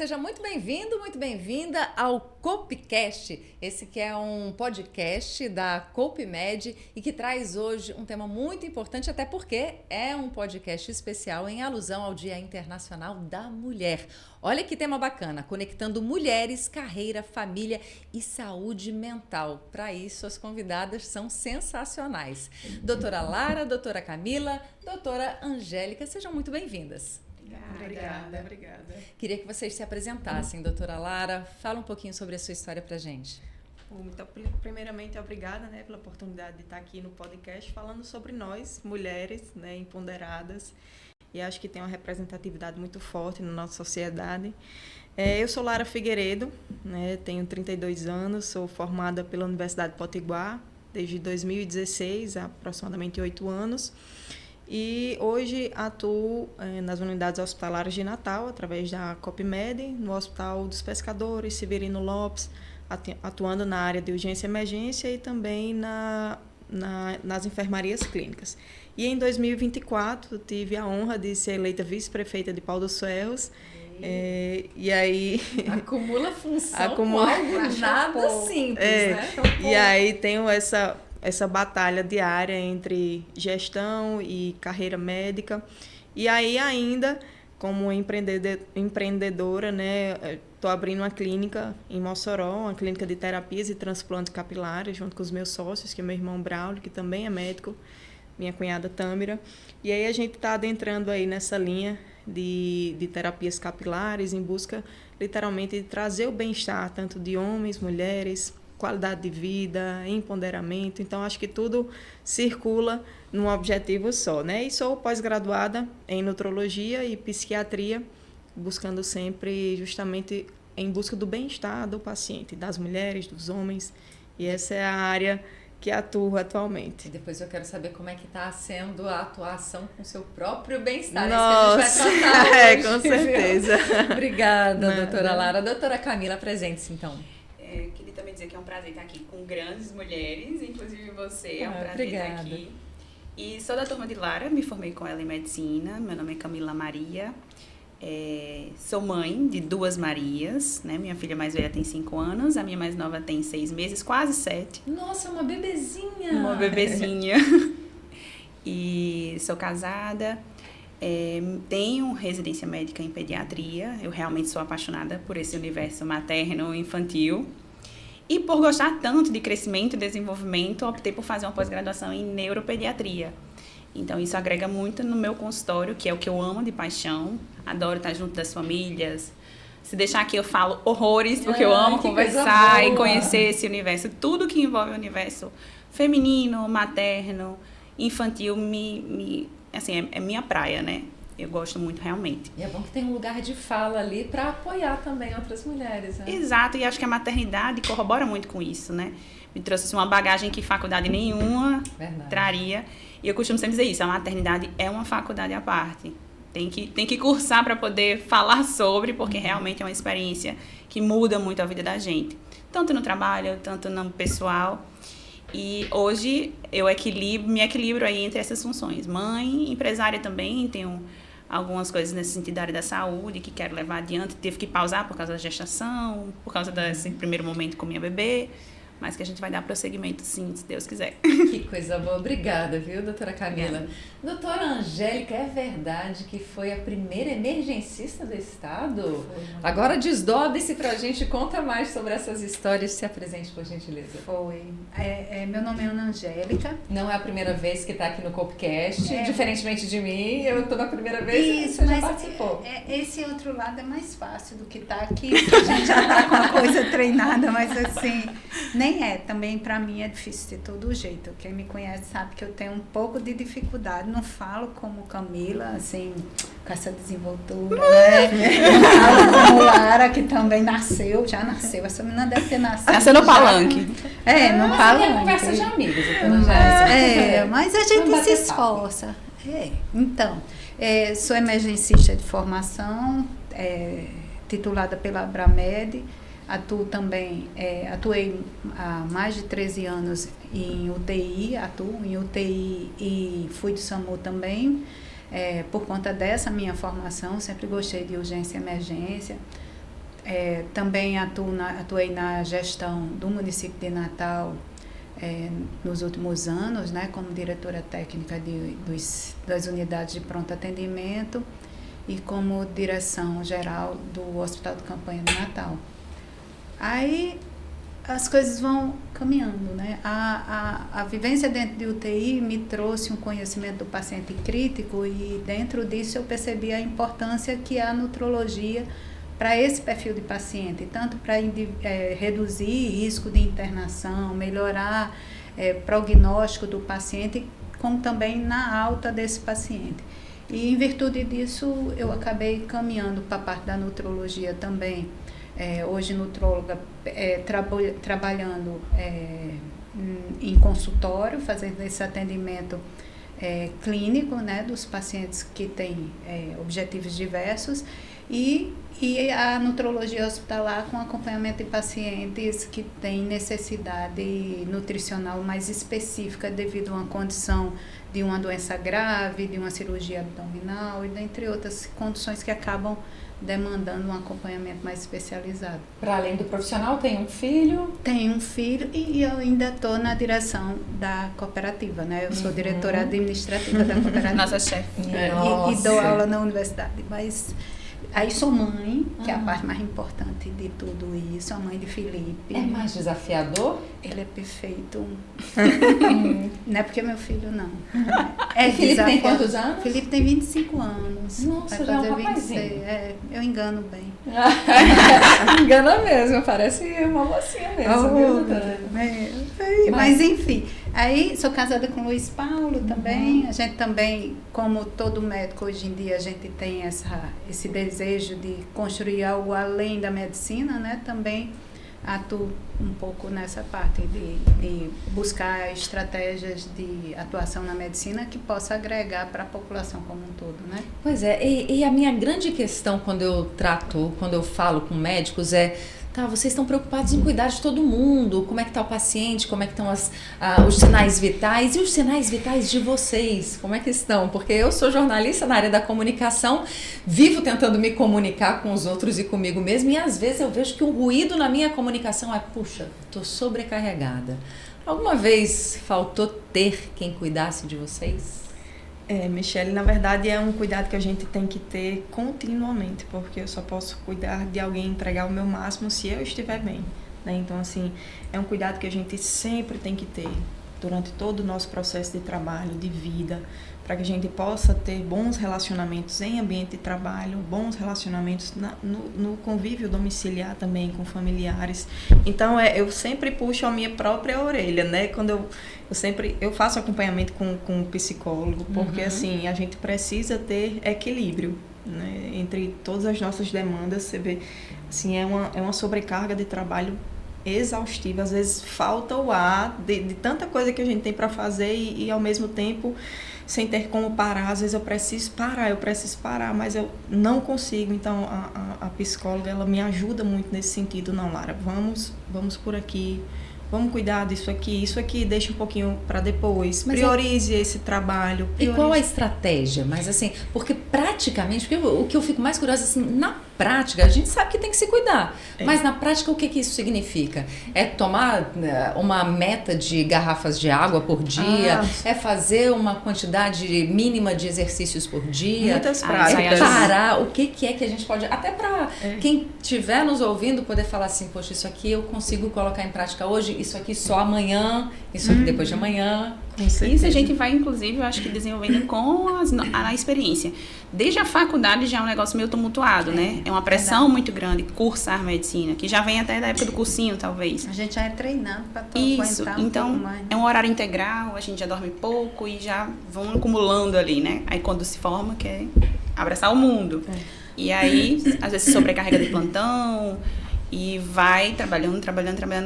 seja muito bem-vindo, muito bem-vinda ao Copcast. Esse que é um podcast da CopeMed e que traz hoje um tema muito importante, até porque é um podcast especial em alusão ao Dia Internacional da Mulher. Olha que tema bacana, conectando mulheres, carreira, família e saúde mental. Para isso, as convidadas são sensacionais. Doutora Lara, doutora Camila, doutora Angélica, sejam muito bem-vindas. Obrigada. Queria que vocês se apresentassem, doutora Lara. Fala um pouquinho sobre a sua história pra gente. Então, primeiramente, obrigada, pela oportunidade de estar aqui no podcast falando sobre nós, mulheres, empoderadas. E acho que tem uma representatividade muito forte na nossa sociedade. Eu sou Lara Figueiredo, tenho 32 anos, sou formada pela Universidade Potiguar desde 2016, há aproximadamente 8 anos. E hoje atuo nas unidades hospitalares de Natal, através da CopeMed, no Hospital dos Pescadores, Severino Lopes, atuando na área de urgência e emergência e também nas enfermarias clínicas. E em 2024, tive a honra de ser eleita vice-prefeita de Pau dos Ferros. E aí... Acumula função com algo nada simples, né? E aí tenho essa batalha diária entre gestão e carreira médica. E aí ainda, como empreendedora, estou abrindo uma clínica em Mossoró, uma clínica de terapias e transplantes capilares, junto com os meus sócios, que é meu irmão Braulio, que também é médico, minha cunhada Tâmira. E aí a gente está adentrando aí nessa linha de terapias capilares, em busca, literalmente, de trazer o bem-estar, tanto de homens, mulheres, qualidade de vida, empoderamento. Então, acho que tudo circula num objetivo só, E sou pós-graduada em nutrologia e psiquiatria, buscando sempre justamente em busca do bem-estar do paciente, das mulheres, dos homens. E essa é a área que atuo atualmente. E depois eu quero saber como é que está sendo a atuação com o seu próprio bem-estar. Nossa, isso que a gente vai tratar hoje, com certeza. Obrigada, doutora Lara. Doutora Camila, presente-se, então. Queria também dizer que é um prazer estar aqui com grandes mulheres, inclusive você, é um prazer obrigada. estar aqui. E sou da turma de Lara, me formei com ela em medicina, meu nome é Camila Maria, sou mãe de 2 Marias, minha filha mais velha tem 5 anos, a minha mais nova tem 6 meses, quase 7. Nossa, uma bebezinha! Uma bebezinha. E sou casada, tenho residência médica em pediatria, eu realmente sou apaixonada por esse universo materno-infantil. E por gostar tanto de crescimento e desenvolvimento, optei por fazer uma pós-graduação em neuropediatria. Então, isso agrega muito no meu consultório, que é o que eu amo de paixão. Adoro estar junto das famílias. Se deixar aqui, eu falo horrores, porque eu amo conversar e conhecer esse universo. Tudo que envolve o universo feminino, materno, infantil, assim, é minha praia, Eu gosto muito, realmente. E é bom que tem um lugar de fala ali para apoiar também outras mulheres, Exato, e acho que a maternidade corrobora muito com isso, Me trouxe uma bagagem que faculdade nenhuma traria. E eu costumo sempre dizer isso, a maternidade é uma faculdade à parte. Tem que cursar para poder falar sobre, porque realmente é uma experiência que muda muito a vida da gente. Tanto no trabalho, tanto no pessoal. E hoje eu me equilibro aí entre essas funções. Mãe, empresária também, tenho algumas coisas nesse sentido da área da saúde que quero levar adiante. Tive que pausar por causa da gestação, por causa desse primeiro momento com minha bebê, mas que a gente vai dar prosseguimento, sim, se Deus quiser. Que coisa boa. Obrigada, viu, doutora Camila? Doutora Angélica, é verdade que foi a primeira emergencista do Estado? Agora desdobre-se pra gente, conta mais sobre essas histórias, se apresente, por gentileza. Foi. Meu nome é Ana Angélica. Não é a primeira vez que está aqui no Copcast, diferentemente de mim, eu estou na primeira vez e você já participou. Esse outro lado é mais fácil do que estar aqui, porque a gente já está com a coisa treinada, mas assim, nem também para mim é difícil de todo jeito. Quem me conhece sabe que eu tenho um pouco de dificuldade, não falo como Camila, assim, com essa desenvoltura, Não falo como Lara, que também já nasceu, essa menina deve ter nascido. Nasceu no palanque. No palanque. É conversa de amigas, mas a gente se esforça. Então, sou emergencista de formação, titulada pela Abramed. Atuei há mais de 13 anos em UTI, atuo em UTI e fui do SAMU também. Por conta dessa minha formação, sempre gostei de urgência e emergência. Também atuei na gestão do município de Natal nos últimos anos, né, como diretora técnica das unidades de pronto atendimento e como direção geral do Hospital de Campanha de Natal. Aí as coisas vão caminhando, né? A vivência dentro de UTI me trouxe um conhecimento do paciente crítico e dentro disso eu percebi a importância que a nutrologia para esse perfil de paciente, tanto para reduzir risco de internação, melhorar prognóstico do paciente, como também na alta desse paciente. E em virtude disso eu acabei caminhando para a parte da nutrologia também. Hoje nutróloga trabalhando em consultório, fazendo esse atendimento clínico, né, dos pacientes que têm objetivos diversos e a nutrologia hospitalar com acompanhamento de pacientes que têm necessidade nutricional mais específica devido a uma condição de uma doença grave, de uma cirurgia abdominal e dentre outras condições que acabam demandando um acompanhamento mais especializado. Para além do profissional, tem um filho? Tenho um filho e eu ainda estou na direção da cooperativa, né? Eu sou diretora administrativa da cooperativa. Nossa chefe. E dou aula na universidade, mas aí sou mãe, que é a parte mais importante de tudo isso, a mãe de Felipe. É mais desafiador? Ele é perfeito. Não é porque é meu filho, não. E Felipe tem quantos anos? Felipe tem 25 anos. Nossa, vai já é um fazer rapazinho. 26. Eu engano bem. Engana mesmo, parece uma mocinha mesmo, viu, doutora? Mas enfim, aí sou casada com o Luiz Paulo também. A gente também, como todo médico hoje em dia, a gente tem esse desejo de construir algo além da medicina, né? Também atuo um pouco nessa parte de buscar estratégias de atuação na medicina que possa agregar para a população como um todo, né? Pois é, e a minha grande questão quando eu falo com médicos vocês estão preocupados em cuidar de todo mundo, como é que está o paciente, como é que estão os sinais vitais e os sinais vitais de vocês, como é que estão? Porque eu sou jornalista na área da comunicação, vivo tentando me comunicar com os outros e comigo mesmo e às vezes eu vejo que o ruído na minha comunicação puxa, estou sobrecarregada. Alguma vez faltou ter quem cuidasse de vocês? Michele, na verdade é um cuidado que a gente tem que ter continuamente, porque eu só posso cuidar de alguém, entregar o meu máximo se eu estiver bem, né? Então, assim, é um cuidado que a gente sempre tem que ter durante todo o nosso processo de trabalho, de vida, para que a gente possa ter bons relacionamentos em ambiente de trabalho, bons relacionamentos no convívio domiciliar também com familiares. Então, eu sempre puxo a minha própria orelha, né? Quando eu faço acompanhamento com um psicólogo, porque assim, a gente precisa ter equilíbrio, né? Entre todas as nossas demandas. Você vê, assim, é uma sobrecarga de trabalho exaustiva. Às vezes falta o ar de tanta coisa que a gente tem para fazer e ao mesmo tempo sem ter como parar. Às vezes eu preciso parar, mas eu não consigo. Então a psicóloga, ela me ajuda muito nesse sentido. Não, Lara, vamos por aqui, vamos cuidar disso aqui, isso aqui deixa um pouquinho para depois, priorize esse trabalho. E qual a estratégia? Mas assim, porque praticamente, o que eu fico mais curiosa, assim, na prática, a gente sabe que tem que se cuidar, mas na prática o que isso significa? É tomar uma meta de garrafas de água por dia? É fazer uma quantidade mínima de exercícios por dia? Muitas práticas. Parar, o que é que a gente pode, até para quem estiver nos ouvindo poder falar assim, poxa, isso aqui eu consigo colocar em prática hoje, isso aqui só amanhã, isso aqui depois de amanhã. Isso a gente vai, inclusive, eu acho que desenvolvendo com a experiência. Desde a faculdade já é um negócio meio tumultuado, né? É uma pressão muito grande cursar medicina, que já vem até da época do cursinho, talvez. A gente já é treinado para isso, aguentar então, pouco mais. É um horário integral, a gente já dorme pouco e já vão acumulando ali, né? Aí quando se forma, quer abraçar o mundo. E aí, às vezes, sobrecarrega de plantão e vai trabalhando,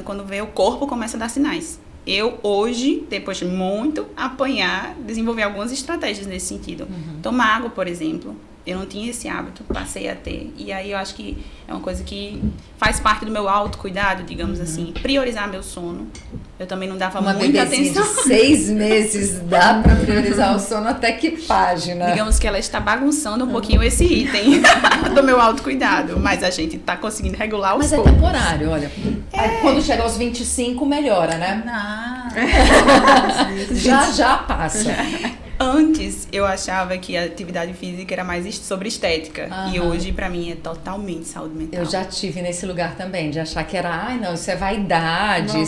quando vê o corpo começa a dar sinais. Eu, hoje, depois de muito apanhar, desenvolvi algumas estratégias nesse sentido. Tomar água, por exemplo. Eu não tinha esse hábito, passei a ter. E aí eu acho que é uma coisa que faz parte do meu autocuidado, digamos assim. Priorizar meu sono. Eu também não dava muita atenção. De 6 meses dá para priorizar o sono até que página? Digamos que ela está bagunçando um pouquinho esse item do meu autocuidado. Mas a gente está conseguindo regular os poucos. Mas é temporário, olha. Quando chega aos 25, melhora, né? Já passa. Antes, eu achava que a atividade física era mais sobre estética. E hoje, pra mim, é totalmente saúde mental. Eu já tive nesse lugar também, de achar que era, não, isso é vaidade,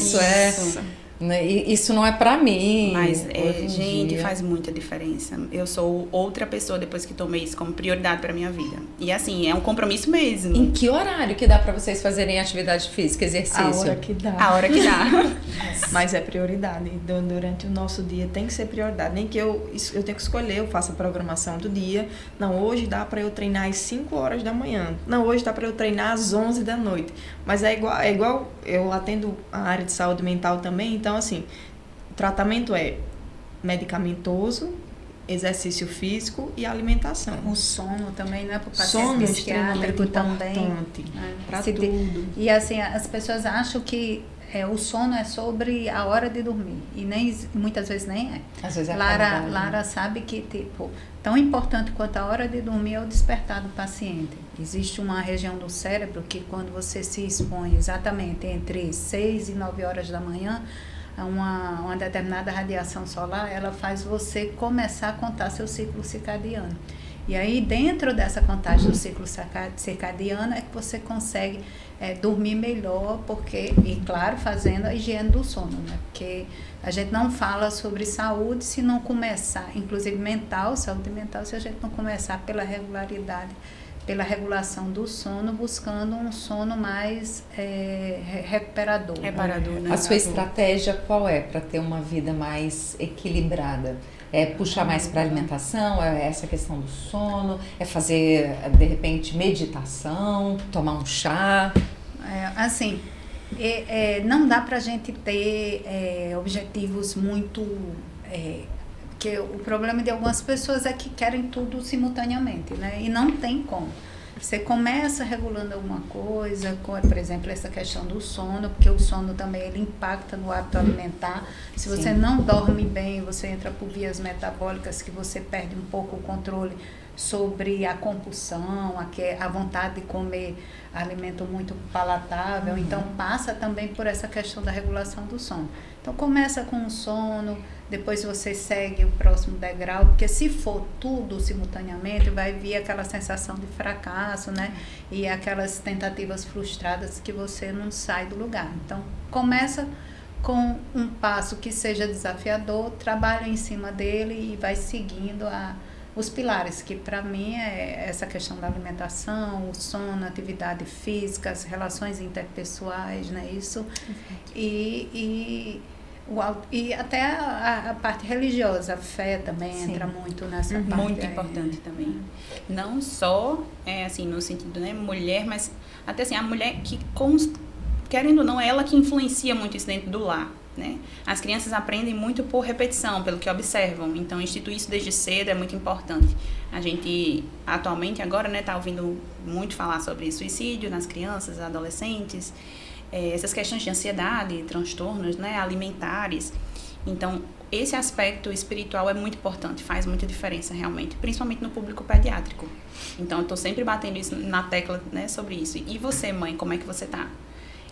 isso não é pra mim. Mas, gente, faz muita diferença. Eu sou outra pessoa depois que tomei isso como prioridade pra minha vida. E assim, é um compromisso mesmo. Em que horário que dá pra vocês fazerem atividade física, exercício? A hora que dá. A hora que dá. Mas é prioridade. Durante o nosso dia tem que ser prioridade. Nem que eu tenho que escolher, eu faço a programação do dia. Não, hoje dá pra eu treinar às 5 horas da manhã. Não, hoje dá pra eu treinar às 11 da noite. Mas é igual eu atendo a área de saúde mental também, então assim, o tratamento é medicamentoso, exercício físico e alimentação. O sono também, né? Para o sono paciente psiquiátrico também. Para tudo. E assim, as pessoas acham que o sono é sobre a hora de dormir. E muitas vezes nem é. Às vezes é Lara sabe que, tipo, tão importante quanto a hora de dormir é o despertar do paciente. Existe uma região do cérebro que, quando você se expõe exatamente entre 6 e 9 horas da manhã, uma determinada radiação solar, ela faz você começar a contar seu ciclo circadiano. E aí, dentro dessa contagem do ciclo circadiano, é que você consegue dormir melhor, e claro, fazendo a higiene do sono, né? Porque a gente não fala sobre saúde se não começar, inclusive saúde mental, se a gente não começar pela regularidade, pela regulação do sono, buscando um sono mais reparador. Né? A sua estratégia qual é para ter uma vida mais equilibrada? É puxar mais para alimentação? É essa questão do sono? É fazer, de repente, meditação? Tomar um chá? Não dá para a gente ter objetivos muito... Porque o problema de algumas pessoas é que querem tudo simultaneamente, né? E não tem como. Você começa regulando alguma coisa, por exemplo, essa questão do sono, porque o sono também ele impacta no hábito alimentar. Se você não dorme bem, você entra por vias metabólicas que você perde um pouco o controle sobre a compulsão, a vontade de comer alimento muito palatável. Então, passa também por essa questão da regulação do sono. Então, começa com o sono, depois você segue o próximo degrau, porque se for tudo simultaneamente, vai vir aquela sensação de fracasso, né? E aquelas tentativas frustradas que você não sai do lugar. Então, começa com um passo que seja desafiador, trabalha em cima dele e vai seguindo os pilares, que para mim é essa questão da alimentação, o sono, a atividade física, as relações interpessoais, né? Isso. E até a parte religiosa, a fé também entra muito nessa parte. Muito importante também. Não só, assim, no sentido, né, mulher, mas até assim, a mulher que, querendo ou não, é ela que influencia muito isso dentro do lar, né? As crianças aprendem muito por repetição, pelo que observam. Então, instituir isso desde cedo é muito importante. A gente, atualmente, agora, né, tá ouvindo muito falar sobre suicídio nas crianças, adolescentes, essas questões de ansiedade, transtornos, né, alimentares. Então, esse aspecto espiritual é muito importante, faz muita diferença realmente, principalmente no público pediátrico. Então, eu estou sempre batendo isso na tecla, né, sobre isso. E você, mãe, como é que você tá?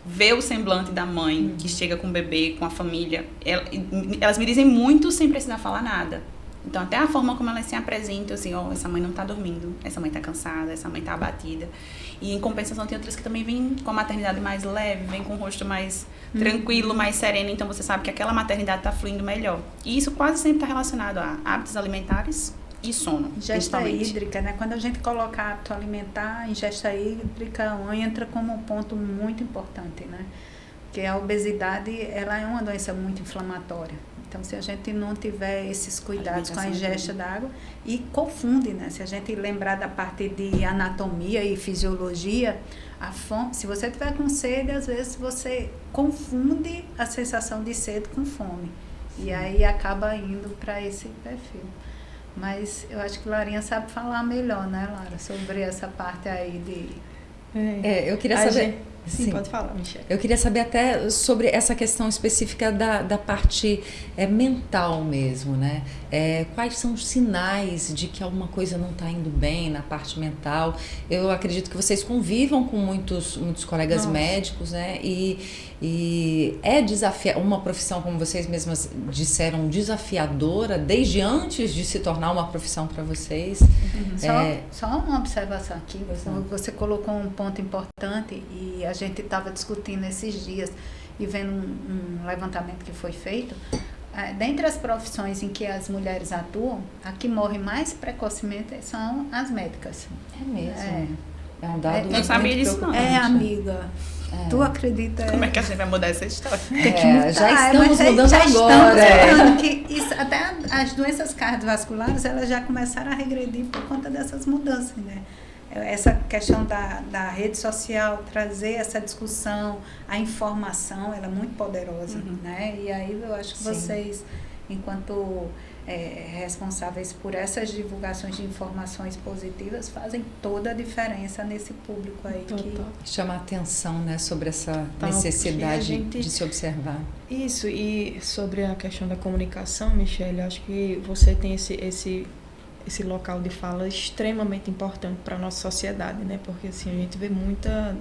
Ver o semblante da mãe que chega com o bebê, com a família, elas me dizem muito sem precisar falar nada. Então, até a forma como elas se apresentam, assim, essa mãe não está dormindo, essa mãe está cansada, essa mãe está abatida. E, em compensação, tem outras que também vêm com a maternidade mais leve, vêm com o rosto mais tranquilo, mais sereno. Então, você sabe que aquela maternidade está fluindo melhor. E isso quase sempre está relacionado a hábitos alimentares e sono, ingesta hídrica, né? Quando a gente coloca hábito alimentar, a ingesta hídrica entra como um ponto muito importante, né? Porque a obesidade, ela é uma doença muito inflamatória. Então, se a gente não tiver esses cuidados com a ingesta d'água, e confunde, né? Se a gente lembrar da parte de anatomia e fisiologia, a fome, se você tiver com sede, às vezes você confunde a sensação de sede com fome. E aí acaba indo para esse perfil. Mas eu acho que Larinha sabe falar melhor, né, Lara, sobre essa parte aí de... Eu queria saber... Sim, pode falar, Michelle. Eu queria saber até sobre essa questão específica da parte mental mesmo, né? Quais são os sinais de que alguma coisa não está indo bem na parte mental? Eu acredito que vocês convivam com muitos colegas médicos, né? E uma profissão, como vocês mesmas disseram, desafiadora desde antes de se tornar uma profissão para vocês. Só uma observação aqui, você colocou um ponto importante e a gente estava discutindo esses dias e vendo um levantamento que foi feito. Dentre as profissões em que as mulheres atuam, a que morre mais precocemente são as médicas. É mesmo? É um dado não sabia disso, não. Amiga. Tu acredita? Como é que a gente vai mudar essa história? Tem que mudar. Já estamos mudando já agora. Estamos mudando que isso, até as doenças cardiovasculares, elas já começaram a regredir por conta dessas mudanças, né? Essa questão da rede social, trazer essa discussão, a informação, ela é muito poderosa, né? E aí eu acho que vocês, enquanto responsáveis por essas divulgações de informações positivas, fazem toda a diferença nesse público aí. Que chama a atenção, né, sobre essa necessidade de se observar. Isso, e sobre a questão da comunicação, Michelle, acho que você tem esse local de fala extremamente importante para a nossa sociedade, né? Porque assim, a gente vê muita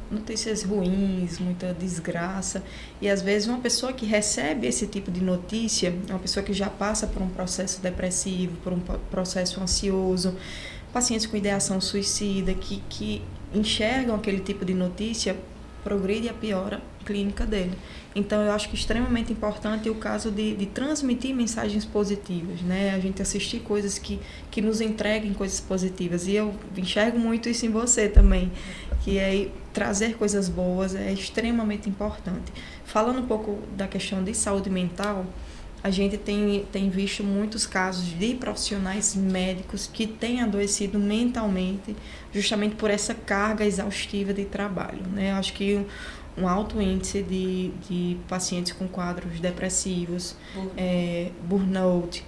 notícias ruins, muita desgraça, e às vezes uma pessoa que recebe esse tipo de notícia, uma pessoa que já passa por um processo depressivo, por um processo ansioso, pacientes com ideação suicida, que enxergam aquele tipo de notícia, progride a piora clínica dele. Então, eu acho que é extremamente importante o caso de transmitir mensagens positivas, né? A gente assistir coisas que nos entreguem coisas positivas. E eu enxergo muito isso em você também, que é trazer coisas boas é extremamente importante. Falando um pouco da questão de saúde mental, a gente tem visto muitos casos de profissionais médicos que têm adoecido mentalmente justamente por essa carga exaustiva de trabalho, né? Acho que um alto índice de pacientes com quadros depressivos, burnout,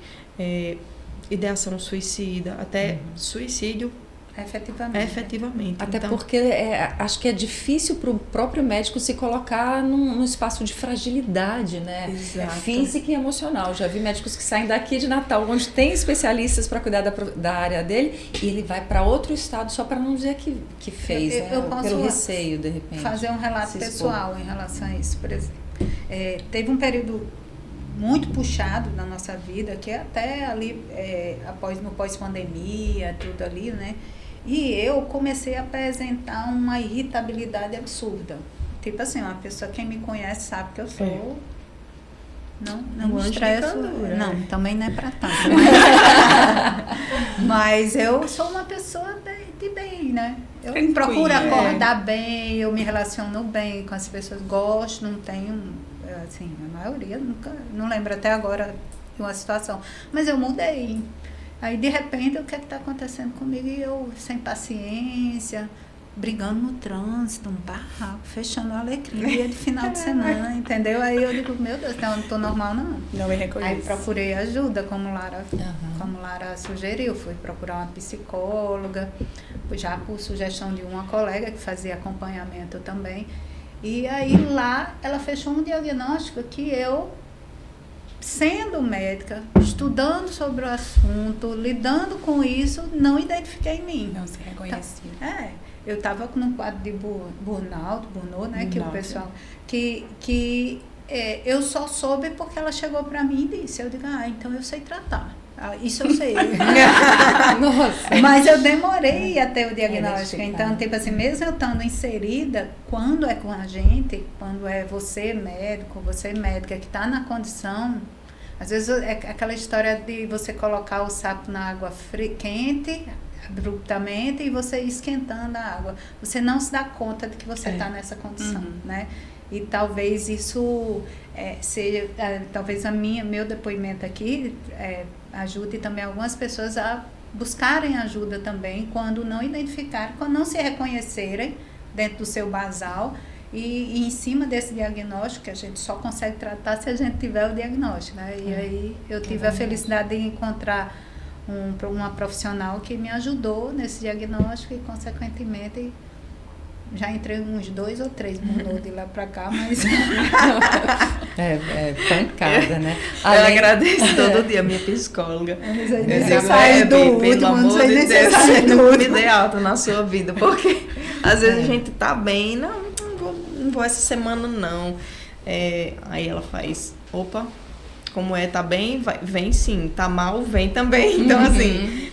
ideação suicida, até suicídio. Efetivamente. Até então, porque acho que é difícil para o próprio médico se colocar num espaço de fragilidade, né? Exato. Física e emocional. Já vi médicos que saem daqui de Natal, onde tem especialistas para cuidar da área dele, e ele vai para outro estado só para não dizer que fez, eu né? posso Pelo receio, de repente. fazer um relato pessoal em relação a isso, por exemplo. Teve um período muito puxado na nossa vida, que até ali, no pós-pandemia, tudo ali, né? E eu comecei a apresentar uma irritabilidade absurda. Tipo assim, uma pessoa, quem me conhece sabe que eu sou... Não me estresso. Não, também não é pra tanto. Mas eu sou uma pessoa de bem, né? Eu procuro acordar bem, eu me relaciono bem com as pessoas, gosto, não tenho... Assim, a maioria não lembro até agora de uma situação. Mas eu mudei. Aí, de repente, o que está acontecendo comigo? E eu, sem paciência, brigando no trânsito, um barraco, fechando a alegria de final de semana, entendeu? Aí eu digo, meu Deus, não estou normal, não. Não me reconheço. Aí procurei ajuda, como Lara sugeriu. Fui procurar uma psicóloga, já por sugestão de uma colega que fazia acompanhamento também. E aí lá ela fechou um diagnóstico que eu, sendo médica, estudando sobre o assunto, lidando com isso, não identifiquei em mim. Não se reconhecia. Eu estava com um quadro de burnout, né? Que o pessoal... Que eu só soube porque ela chegou para mim e disse. Eu digo, então eu sei tratar. Isso eu sei. Nossa. Mas eu demorei a ter o diagnóstico. Então, tipo assim, mesmo eu estando inserida, quando é com a gente, quando é você médico, você médica que está na condição, às vezes é aquela história de você colocar o sapo na água quente, abruptamente, e você ir esquentando a água. Você não se dá conta de que você está nessa condição, né? E talvez isso seja, talvez meu depoimento aqui ajude também algumas pessoas a buscarem ajuda também quando não identificarem, quando não se reconhecerem dentro do seu basal e em cima desse diagnóstico, que a gente só consegue tratar se a gente tiver o diagnóstico, né? E aí eu tive a felicidade de encontrar uma profissional que me ajudou nesse diagnóstico e, consequentemente, já entrei uns 2 ou 3, mudou de lá para cá, mas... É pancada, né? Eu agradeço todo dia a minha psicóloga. Você sai do último, não sei nem se sai do não me último. dê alta na sua vida, porque às vezes a gente tá bem, não vou essa semana não. Aí ela faz, opa, como tá bem, vem sim, tá mal, vem também. Então, assim,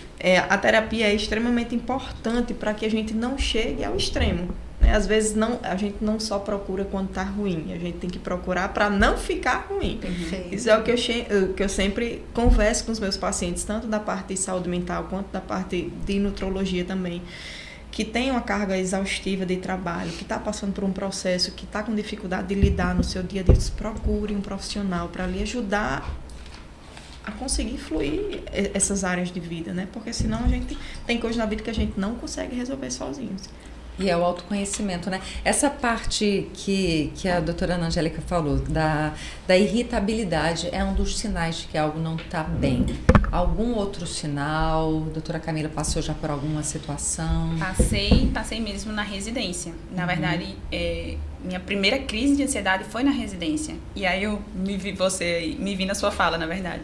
a terapia é extremamente importante para que a gente não chegue ao extremo. Às vezes a gente não só procura quando está ruim, a gente tem que procurar para não ficar ruim. Perfeito. Isso é o que eu sempre converso com os meus pacientes, tanto da parte de saúde mental quanto da parte de nutrologia também, que tem uma carga exaustiva de trabalho, que está passando por um processo, que está com dificuldade de lidar no seu dia a dia. Procure um profissional para lhe ajudar a conseguir fluir essas áreas de vida, né? Porque senão a gente tem coisas na vida que a gente não consegue resolver sozinhos. E é o autoconhecimento, né? Essa parte que a doutora Ana Angélica falou, da irritabilidade, é um dos sinais de que algo não está bem. Algum outro sinal? A doutora Camila passou já por alguma situação? Passei mesmo na residência. Na verdade, minha primeira crise de ansiedade foi na residência. E aí eu me vi na sua fala, na verdade.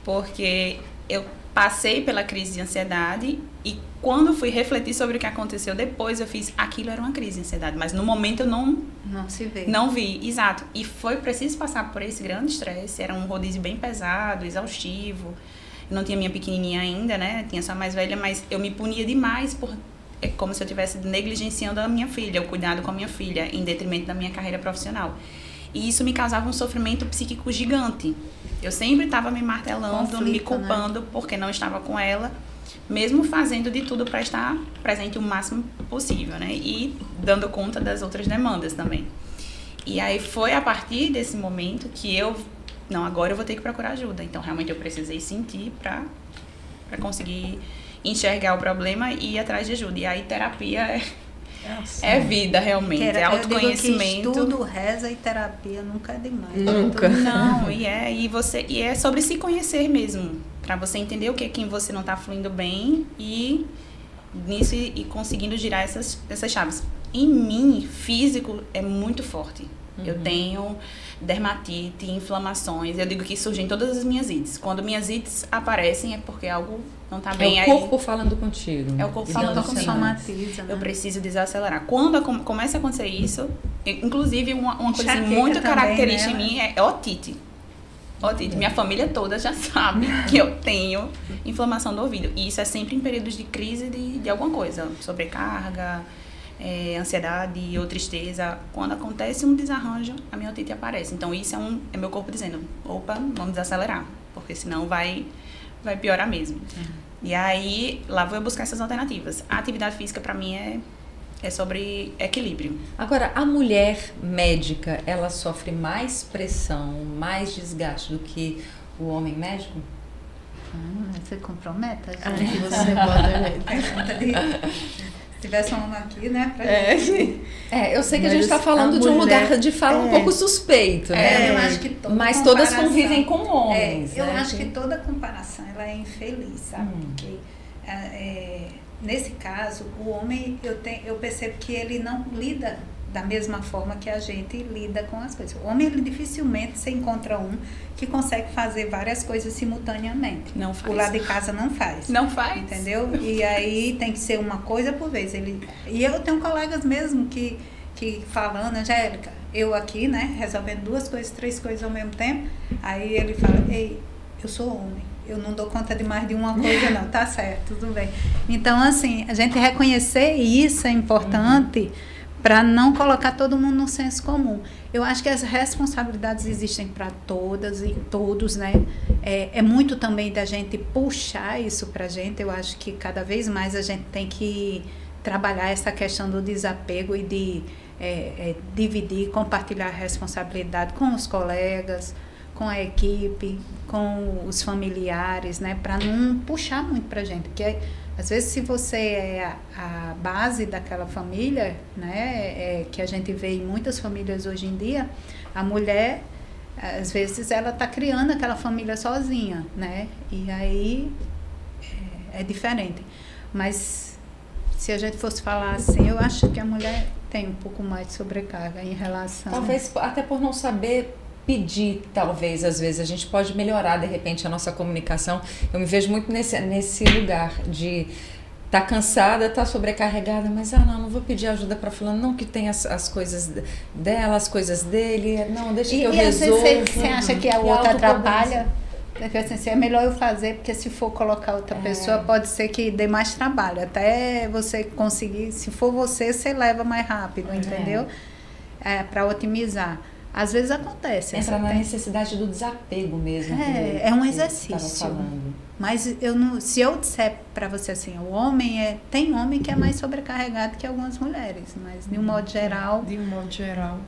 Porque eu passei pela crise de ansiedade e quando fui refletir sobre o que aconteceu depois, eu fiz, aquilo era uma crise de ansiedade, mas no momento eu não se vê. Não vi, exato. E foi preciso passar por esse grande estresse, era um rodízio bem pesado, exaustivo. Eu não tinha minha pequenininha ainda, né? Tinha só a mais velha, mas eu me punia demais é como se eu estivesse negligenciando a minha filha, o cuidado com a minha filha, em detrimento da minha carreira profissional. E isso me causava um sofrimento psíquico gigante. Eu sempre estava me martelando, me culpando, né? Porque não estava com ela, mesmo fazendo de tudo para estar presente o máximo possível, né? E dando conta das outras demandas também. E aí foi a partir desse momento que agora eu vou ter que procurar ajuda. Então, realmente, eu precisei sentir para conseguir enxergar o problema e ir atrás de ajuda. E aí, terapia é vida, realmente. É autoconhecimento. Eu digo que estudo, reza e terapia nunca é demais. Nunca. Não, e é sobre se conhecer mesmo. Para você entender o que é que você não está fluindo bem e nisso e conseguindo girar essas chaves. Em mim, físico é muito forte. Eu tenho dermatite, inflamações. Eu digo que surgem todas as minhas ites. Quando minhas ites aparecem é porque algo não está bem. É o corpo falando contigo. É o corpo falando comigo. Somatiza, né? Eu preciso desacelerar. Quando começa a acontecer isso, inclusive uma coisa muito também, característica né? em mim é otite. Otite. Minha família toda já sabe que eu tenho inflamação do ouvido. E isso é sempre em períodos de crise de alguma coisa. Sobrecarga, ansiedade ou tristeza. Quando acontece um desarranjo, a minha otite aparece. Então isso é meu corpo dizendo, opa, vamos desacelerar, porque senão vai piorar mesmo. E aí, lá vou eu buscar essas alternativas. A atividade física, para mim, é sobre equilíbrio. Agora, a mulher médica, ela sofre mais pressão, mais desgaste do que o homem médico? Você compromete a Ai, gente. você pode... Se tivesse um aqui, né? Eu sei que a gente está falando de um lugar de fala um pouco suspeito, né? Eu acho que mas todas convivem com homens. Eu né? acho que toda comparação ela é infeliz, sabe? Porque nesse caso, o homem, eu percebo que ele não lida da mesma forma que a gente lida com as coisas. O homem, ele dificilmente se encontra um que consegue fazer várias coisas simultaneamente. Não faz. O lado de casa não faz. Não faz. Entendeu? E aí tem que ser uma coisa por vez. E eu tenho colegas mesmo que falam, Angélica, eu aqui, né, resolvendo 2 coisas, 3 coisas ao mesmo tempo, aí ele fala, ei, eu sou homem. Eu não dou conta de mais de uma coisa, não. Tá certo, tudo bem. Então, assim, a gente reconhecer isso é importante para não colocar todo mundo no senso comum. Eu acho que as responsabilidades existem para todas e todos, né? É muito também da gente puxar isso para a gente. Eu acho que cada vez mais a gente tem que trabalhar essa questão do desapego e de dividir, compartilhar a responsabilidade com os colegas, com a equipe, com os familiares, né? Para não puxar muito para a gente. Porque às vezes, se você é a base daquela família, né, que a gente vê em muitas famílias hoje em dia, a mulher, às vezes, ela está criando aquela família sozinha, né? E aí é diferente. Mas se a gente fosse falar assim, eu acho que a mulher tem um pouco mais de sobrecarga em relação... Talvez até por não saber pedir, talvez, às vezes. A gente pode melhorar, de repente, a nossa comunicação. Eu me vejo muito nesse lugar de... Tá cansada, tá sobrecarregada, mas não vou pedir ajuda para fulano, não, que tem as coisas dela, as coisas dele, não, deixa que eu resolvo. E às vezes você acha que a outra atrapalha, porque assim, é melhor eu fazer, porque se for colocar outra pessoa, pode ser que dê mais trabalho, até você conseguir, se for você leva mais rápido, entendeu? Para otimizar. Às vezes acontece. Entra na necessidade do desapego mesmo. É um exercício. Mas se eu disser para você assim, tem homem que é mais sobrecarregado que algumas mulheres, mas de um modo geral... De um modo geral.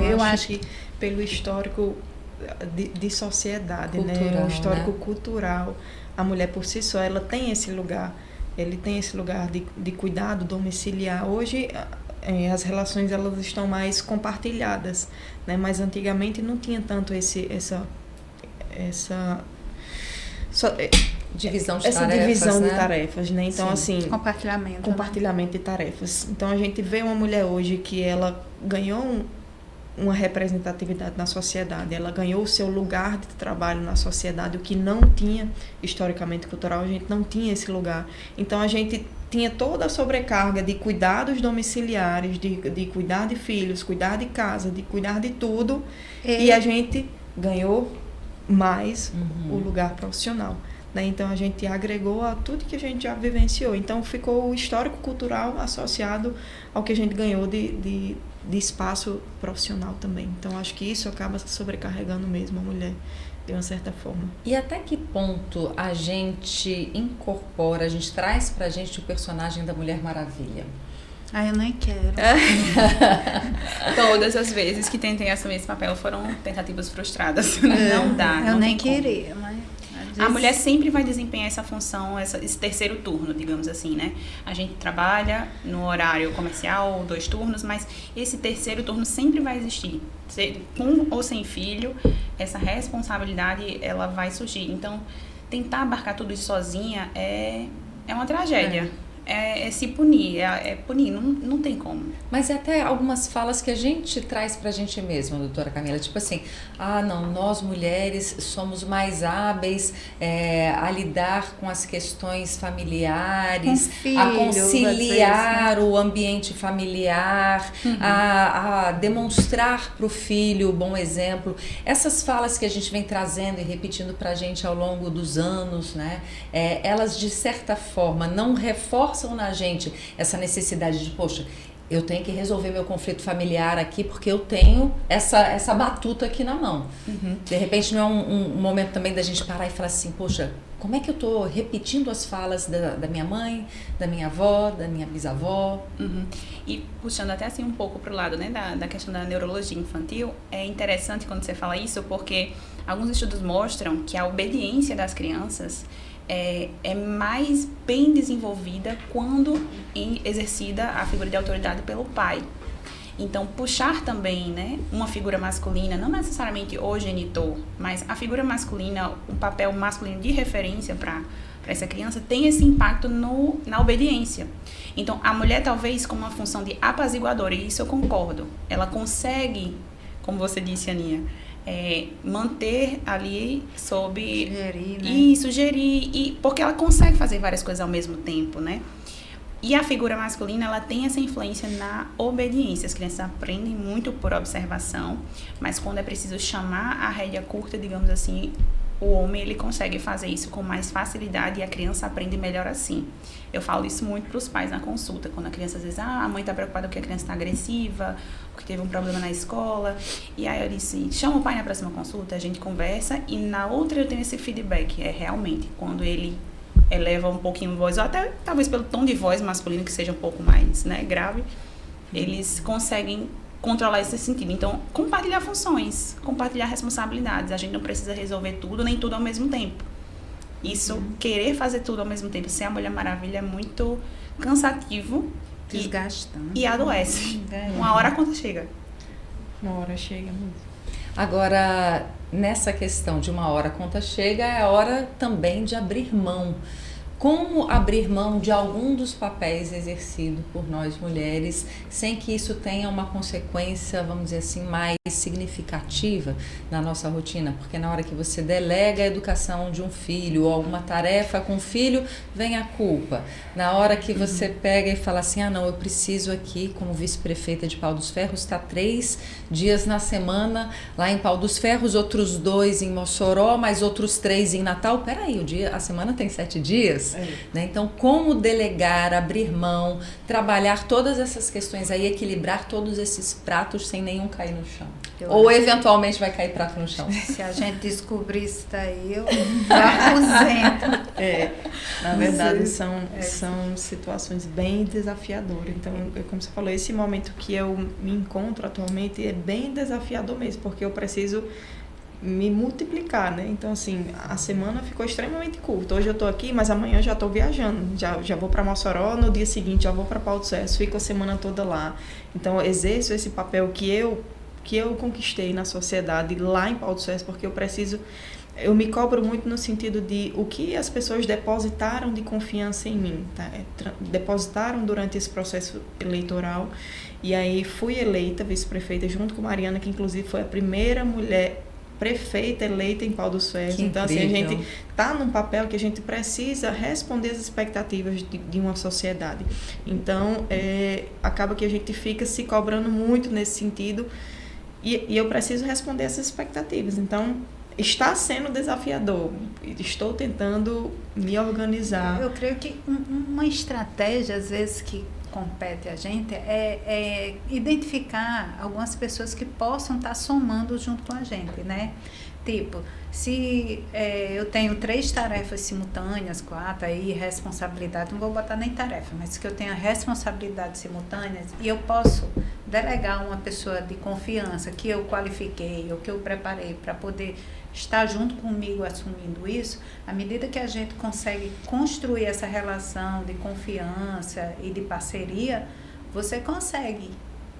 Eu acho que pelo histórico de sociedade, cultural, né? O histórico cultural, a mulher por si só, ela tem esse lugar. Ele tem esse lugar de cuidado domiciliar. Hoje... as relações elas estão mais compartilhadas, né? Mas antigamente não tinha tanto essa divisão de essa tarefas, divisão né? de tarefas, né? Então, assim... Compartilhamento de tarefas. Então, a gente vê uma mulher hoje que ela ganhou uma representatividade na sociedade, ela ganhou o seu lugar de trabalho na sociedade, o que não tinha, historicamente cultural, a gente não tinha esse lugar. Então, a gente tinha toda a sobrecarga de cuidados domiciliares, de cuidar de filhos, cuidar de casa, de cuidar de tudo, e a gente ganhou mais o lugar profissional. Né? Então, a gente agregou a tudo que a gente já vivenciou. Então, ficou o histórico cultural associado ao que a gente ganhou de espaço profissional também. Então, acho que isso acaba sobrecarregando mesmo a mulher, de uma certa forma. E até que ponto a gente incorpora, a gente traz pra gente o personagem da Mulher Maravilha? Eu nem quero. Todas as vezes que tentei assumir esse papel foram tentativas frustradas. Não dá. Eu não nem queria, mas... A mulher sempre vai desempenhar essa função, esse terceiro turno, digamos assim, né? A gente trabalha no horário comercial, 2 turnos, mas esse terceiro turno sempre vai existir. Com ou sem filho, essa responsabilidade, ela vai surgir. Então, tentar abarcar tudo isso sozinha é uma tragédia. É se punir, punir, não tem como. Mas é até algumas falas que a gente traz pra gente mesma, doutora Camila, tipo assim, não, nós mulheres somos mais hábeis a lidar com as questões familiares, a conciliar o ambiente familiar, a demonstrar pro filho o bom exemplo. Essas falas que a gente vem trazendo e repetindo pra gente ao longo dos anos, né, elas de certa forma não reforçam na gente essa necessidade de, poxa, eu tenho que resolver meu conflito familiar aqui porque eu tenho essa batuta aqui na mão. De repente não é um momento também da gente parar e falar assim, poxa, como é que eu estou repetindo as falas da minha mãe, da minha avó, da minha bisavó? E puxando até assim um pouco para o lado, né, da questão da neurologia infantil, é interessante quando você fala isso porque alguns estudos mostram que a obediência das crianças é mais bem desenvolvida quando exercida a figura de autoridade pelo pai. Então, puxar também, né, uma figura masculina, não necessariamente o genitor, mas a figura masculina, um papel masculino de referência para essa criança, tem esse impacto na obediência. Então, a mulher talvez com uma função de apaziguadora, e isso eu concordo, ela consegue, como você disse, Aninha, manter ali sob... Sugerir, né? Isso, sugerir, porque ela consegue fazer várias coisas ao mesmo tempo, né? E a figura masculina, ela tem essa influência na obediência. As crianças aprendem muito por observação, mas quando é preciso chamar a rédea curta, digamos assim, o homem, ele consegue fazer isso com mais facilidade e a criança aprende melhor assim. Eu falo isso muito para os pais na consulta, quando a criança às vezes, a mãe está preocupada porque a criança está agressiva, porque teve um problema na escola, e aí eu disse, chama o pai na próxima consulta, a gente conversa, e na outra eu tenho esse feedback, realmente, quando ele eleva um pouquinho a voz, ou até talvez pelo tom de voz masculino que seja um pouco mais, né, grave, eles conseguem controlar esse sentido. Então, compartilhar funções, compartilhar responsabilidades. A gente não precisa resolver tudo, nem tudo ao mesmo tempo. Isso, querer fazer tudo ao mesmo tempo, ser a Mulher Maravilha é muito cansativo. Desgastante. E adoece. Uma hora a conta chega. Uma hora chega mesmo. Agora, nessa questão de uma hora a conta chega, é a hora também de abrir mão como abrir mão de algum dos papéis exercidos por nós mulheres, sem que isso tenha uma consequência, vamos dizer assim, mais significativa na nossa rotina? Porque na hora que você delega a educação de um filho ou alguma tarefa com o filho, vem a culpa. Na hora que você pega e fala assim, não, eu preciso aqui, como vice-prefeita de Pau dos Ferros, estar 3 dias na semana lá em Pau dos Ferros, outros 2 em Mossoró, mais outros 3 em Natal. Peraí, a semana tem 7 dias? Né? Então, como delegar, abrir mão, trabalhar todas essas questões aí, equilibrar todos esses pratos sem nenhum cair no chão? Ou eventualmente vai cair prato no chão? Se a gente descobrir isso daí, eu aposento. Na verdade, são situações bem desafiadoras. Então, como você falou, esse momento que eu me encontro atualmente é bem desafiador mesmo, porque eu preciso me multiplicar, né? Então, assim, a semana ficou extremamente curta. Hoje eu tô aqui, mas amanhã eu já tô viajando. Já vou para Mossoró, no dia seguinte já vou para Pau dos Ferros, fico a semana toda lá. Então, eu exerço esse papel que eu conquistei na sociedade lá em Pau dos Ferros, porque eu me cobro muito no sentido de o que as pessoas depositaram de confiança em mim, tá? Depositaram durante esse processo eleitoral, e aí fui eleita vice-prefeita junto com Mariana, que inclusive foi a primeira mulher prefeita eleita em Pau dos Ferros. Então, assim, a gente está num papel que a gente precisa responder às expectativas de uma sociedade. Então, acaba que a gente fica se cobrando muito nesse sentido, e eu preciso responder essas expectativas. Então, está sendo desafiador. Estou tentando me organizar. Eu creio que uma estratégia, às vezes, que compete a gente é identificar algumas pessoas que possam estar somando junto com a gente, né? Tipo, se eu tenho 3 tarefas simultâneas, 4, aí responsabilidade, não vou botar nem tarefa, mas que eu tenha responsabilidades simultâneas e eu posso delegar uma pessoa de confiança que eu qualifiquei ou que eu preparei para poder estar junto comigo assumindo isso, à medida que a gente consegue construir essa relação de confiança e de parceria, você consegue,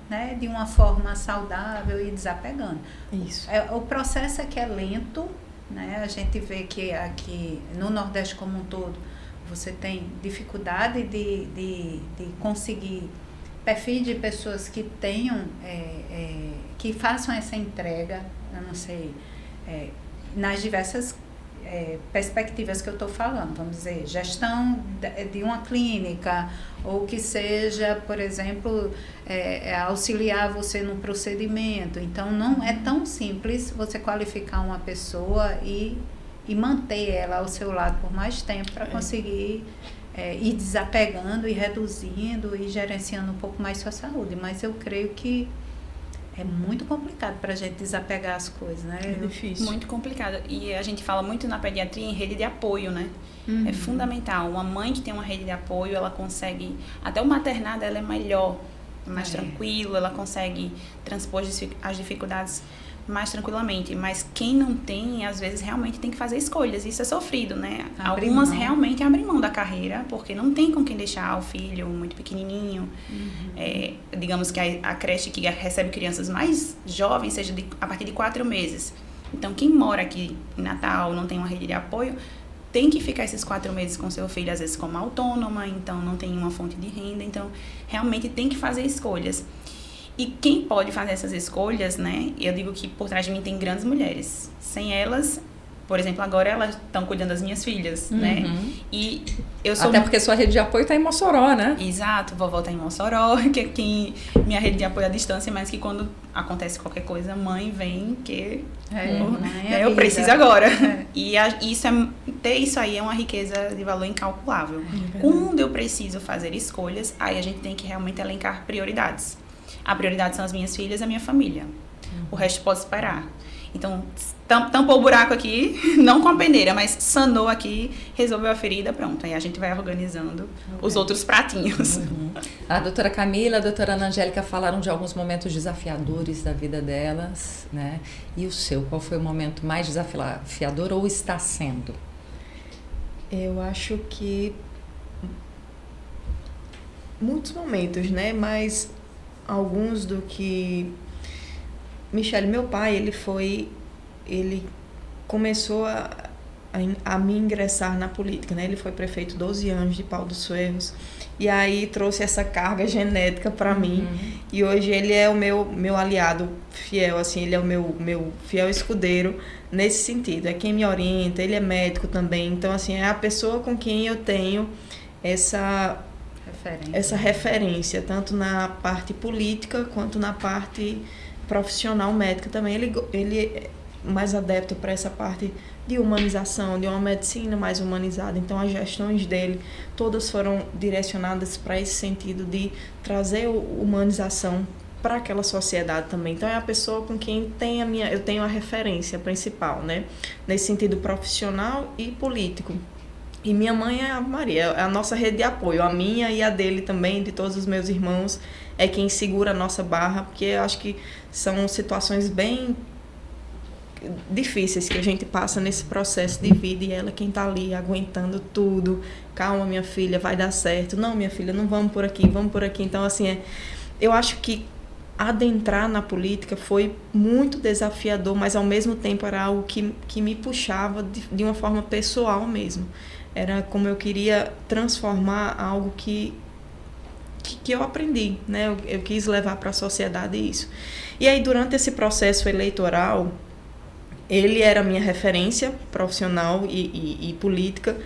né, de uma forma saudável e desapegando. Isso. O processo é que é lento, né? A gente vê que aqui no Nordeste como um todo, você tem dificuldade de conseguir perfis de pessoas que tenham, que façam essa entrega, eu não sei, nas diversas perspectivas que eu estou falando, vamos dizer, gestão de uma clínica, ou que seja, por exemplo, auxiliar você no procedimento. Então, não é tão simples você qualificar uma pessoa e manter ela ao seu lado por mais tempo para conseguir ir desapegando e reduzindo e gerenciando um pouco mais sua saúde. Mas eu creio que é muito complicado para a gente desapegar as coisas, né? É difícil. Muito complicado. E a gente fala muito na pediatria em rede de apoio, né? É fundamental. Uma mãe que tem uma rede de apoio, ela consegue... Até o maternar dela é melhor, mais tranquilo, ela consegue transpor as dificuldades mais tranquilamente. Mas quem não tem, às vezes, realmente tem que fazer escolhas. Isso é sofrido, né? Algumas realmente abrem mão da carreira, porque não tem com quem deixar o filho muito pequenininho. Digamos que a creche que recebe crianças mais jovens seja a partir de 4 meses. Então, quem mora aqui em Natal, não tem uma rede de apoio, tem que ficar esses 4 meses com seu filho, às vezes como autônoma, então não tem uma fonte de renda. Então, realmente tem que fazer escolhas. E quem pode fazer essas escolhas, né? Eu digo que por trás de mim tem grandes mulheres. Sem elas, por exemplo, agora elas estão cuidando das minhas filhas, né? E eu sou... Até porque sua rede de apoio está em Mossoró, né? Exato, vovó está em Mossoró, que minha rede de apoio à distância, mas que quando acontece qualquer coisa, mãe vem, que eu preciso agora. E ter isso aí é uma riqueza de valor incalculável. Quando eu preciso fazer escolhas, aí a gente tem que realmente elencar prioridades. A prioridade são as minhas filhas e a minha família. O resto pode esperar. Então, tampou o buraco aqui, não com a peneira, mas sanou aqui, resolveu a ferida, pronto. Aí a gente vai organizando os outros pratinhos. A doutora Camila, a doutora Ana Angélica falaram de alguns momentos desafiadores da vida delas, né? E o seu, qual foi o momento mais desafiador ou está sendo? Eu acho que muitos momentos, né? Mas alguns do que... Michele, meu pai, ele começou a a me ingressar na política, né? Ele foi prefeito 12 anos de Pau dos Ferros, e aí trouxe essa carga genética para mim, e hoje ele é o meu aliado fiel, assim, ele é o meu fiel escudeiro nesse sentido, é quem me orienta, ele é médico também, então assim, é a pessoa com quem eu tenho essa referência, tanto na parte política quanto na parte profissional médica também. Ele é mais adepto para essa parte de humanização, de uma medicina mais humanizada. Então, as gestões dele, todas foram direcionadas para esse sentido de trazer humanização para aquela sociedade também. Então, é a pessoa com quem eu tenho a referência principal, né? Nesse sentido profissional e político. E minha mãe é a Maria, é a nossa rede de apoio, a minha e a dele também, de todos os meus irmãos, é quem segura a nossa barra, porque eu acho que são situações bem difíceis que a gente passa nesse processo de vida, e ela quem está ali aguentando tudo. Calma, minha filha, vai dar certo. Não, minha filha, não vamos por aqui, vamos por aqui. Então, assim, eu acho que adentrar na política foi muito desafiador, mas ao mesmo tempo era algo que me puxava de uma forma pessoal mesmo. Era como eu queria transformar algo que eu aprendi, né? Eu quis levar para a sociedade isso. E aí, durante esse processo eleitoral, ele era a minha referência profissional e política.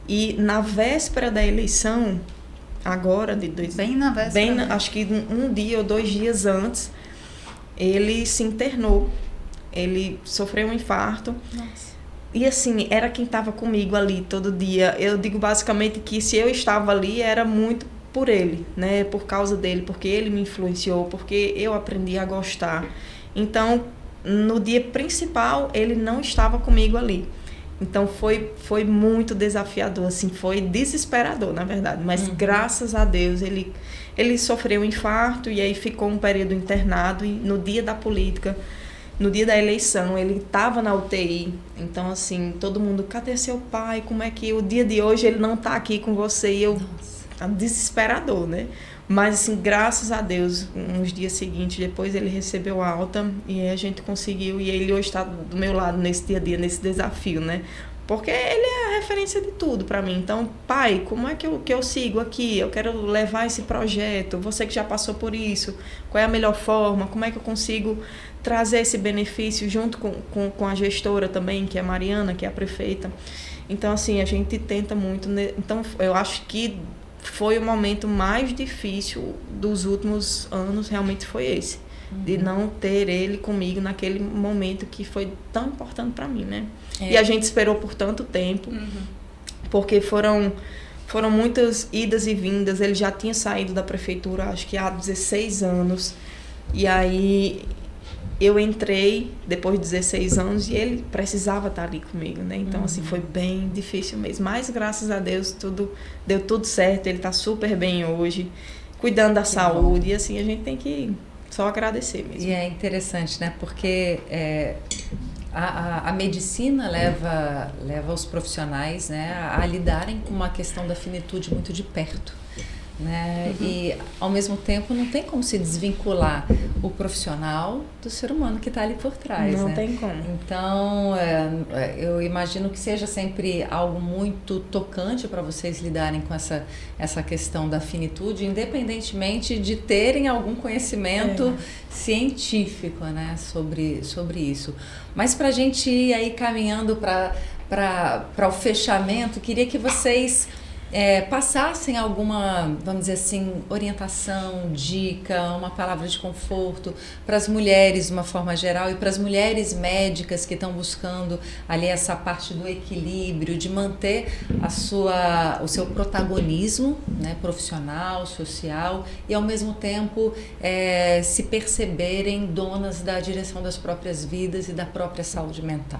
E na véspera da eleição, agora, bem na véspera, acho que um dia ou 2 dias antes, ele se internou. Ele sofreu um infarto. Nossa. E assim, era quem estava comigo ali todo dia. Eu digo basicamente que se eu estava ali, era muito por ele, né? Por causa dele, porque ele me influenciou, porque eu aprendi a gostar. Então, no dia principal, ele não estava comigo ali. Então, foi muito desafiador, assim, foi desesperador, na verdade. Mas, graças a Deus, ele sofreu um infarto e aí ficou um período internado. E no dia da política, no dia da eleição, ele estava na UTI. Então, assim, todo mundo, cadê seu pai? Como é que o dia de hoje ele não está aqui com você? E eu, desesperador, né? Mas, assim, graças a Deus, uns dias seguintes, depois ele recebeu alta e a gente conseguiu. E ele hoje está do meu lado nesse dia a dia, nesse desafio, né? Porque ele é a referência de tudo para mim. Então, pai, como é que eu sigo aqui? Eu quero levar esse projeto. Você que já passou por isso, qual é a melhor forma? Como é que eu consigo trazer esse benefício junto com a gestora também, que é a Mariana, que é a prefeita? Então, assim, a gente tenta muito. Então, eu acho que foi o momento mais difícil dos últimos anos, realmente foi esse. De não ter ele comigo naquele momento que foi tão importante para mim, né? E a gente esperou por tanto tempo, porque foram muitas idas e vindas. Ele já tinha saído da prefeitura, acho que há 16 anos. E aí eu entrei depois de 16 anos e ele precisava estar ali comigo, né? Então, assim, foi bem difícil mesmo. Mas, graças a Deus, deu tudo certo. Ele está super bem hoje, cuidando da saúde. Bom. E, assim, a gente tem que só agradecer mesmo. E é interessante, né? Porque a medicina leva os profissionais, né, a lidarem com uma questão da finitude muito de perto, né? E, ao mesmo tempo, não tem como se desvincular o profissional do ser humano que está ali por trás. Não né? tem como. Então, eu imagino que seja sempre algo muito tocante para vocês lidarem com essa questão da finitude, independentemente de terem algum conhecimento científico, né, sobre isso. Mas para a gente ir aí caminhando para o fechamento, queria que vocês passassem alguma, vamos dizer assim, orientação, dica, uma palavra de conforto para as mulheres de uma forma geral e para as mulheres médicas que estão buscando ali essa parte do equilíbrio, de manter o seu protagonismo, né, profissional, social, e ao mesmo tempo se perceberem donas da direção das próprias vidas e da própria saúde mental.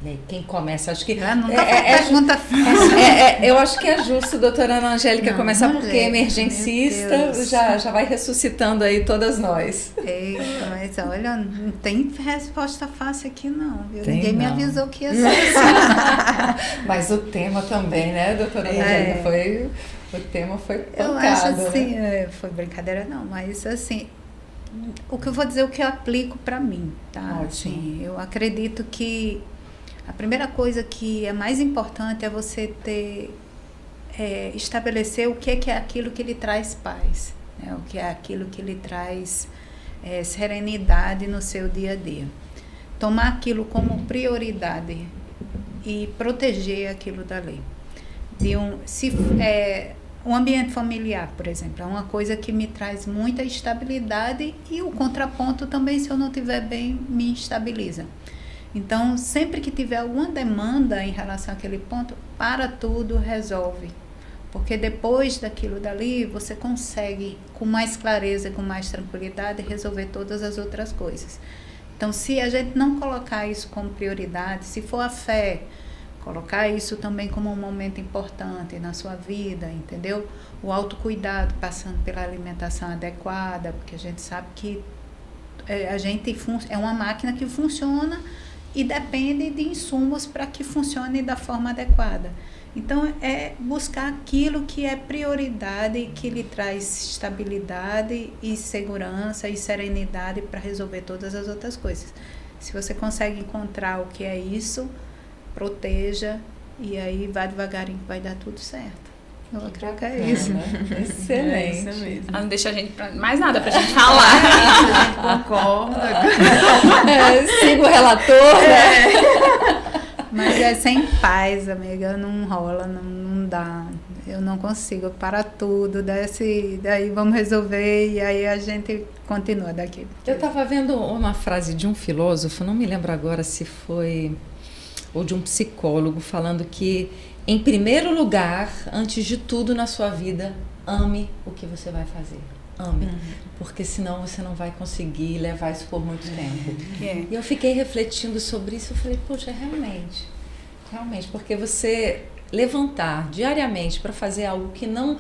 E aí, quem começa? Acho que pergunta fácil. Eu acho que é justo, doutora Ana Angélica, começar, porque emergencista já vai ressuscitando aí todas nós. Mas olha, não tem resposta fácil aqui não, viu? Ninguém me avisou que ia ser assim. Mas o tema também, né, doutora Ana Angélica? O tema foi pancada. Eu acho assim, foi brincadeira não, mas assim, o que eu vou dizer, o que eu aplico para mim, tá? Assim, eu acredito que A primeira coisa que é mais importante é você estabelecer o que é aquilo que lhe traz paz, né? O que é aquilo que lhe traz serenidade no seu dia a dia. Tomar aquilo como prioridade e proteger aquilo dali. Um ambiente familiar, por exemplo, é uma coisa que me traz muita estabilidade, e o contraponto também, se eu não estiver bem, me estabiliza. Então, sempre que tiver alguma demanda em relação àquele ponto, para tudo, resolve. Porque depois daquilo dali, você consegue, com mais clareza, com mais tranquilidade, resolver todas as outras coisas. Então, se a gente não colocar isso como prioridade, se for a fé, colocar isso também como um momento importante na sua vida, entendeu? O autocuidado, passando pela alimentação adequada, porque a gente sabe que é uma máquina que funciona e depende de insumos para que funcione da forma adequada. Então, é buscar aquilo que é prioridade, que lhe traz estabilidade e segurança e serenidade para resolver todas as outras coisas. Se você consegue encontrar o que é isso, proteja, e aí vai devagarinho que vai dar tudo certo. Eu acredito que é isso. Excelente. É isso mesmo. Ela não deixa a gente mais nada pra gente falar. A gente concorda. Siga o relator, né? Mas é sem paz, amiga, não rola, não dá. Eu não consigo, para tudo, daí vamos resolver, e aí a gente continua daqui. Eu estava vendo uma frase de um filósofo, não me lembro agora se foi, ou de um psicólogo, falando que, em primeiro lugar, antes de tudo na sua vida, ame o que você vai fazer. Ame. Porque senão você não vai conseguir levar isso por muito tempo. E eu fiquei refletindo sobre isso, eu falei, poxa, realmente, porque você levantar diariamente para fazer algo que não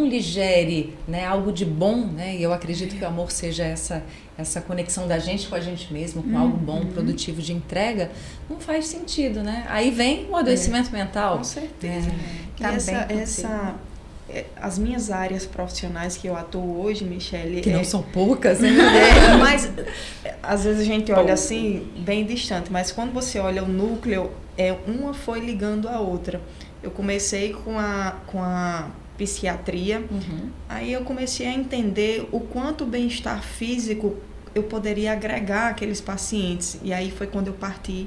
lhe gere, né, algo de bom, né, e eu acredito que o amor seja essa conexão da gente com a gente mesmo, com algo bom, produtivo de entrega, não faz sentido, né? Aí vem o adoecimento mental. Com certeza. As minhas áreas profissionais que eu atuo hoje, Michele... Que não são poucas, né? Mas às vezes a gente olha assim, bem distante, mas quando você olha o núcleo, uma foi ligando a outra. Eu comecei com a psiquiatria, aí eu comecei a entender o quanto o bem-estar físico eu poderia agregar àqueles pacientes, e aí foi quando eu parti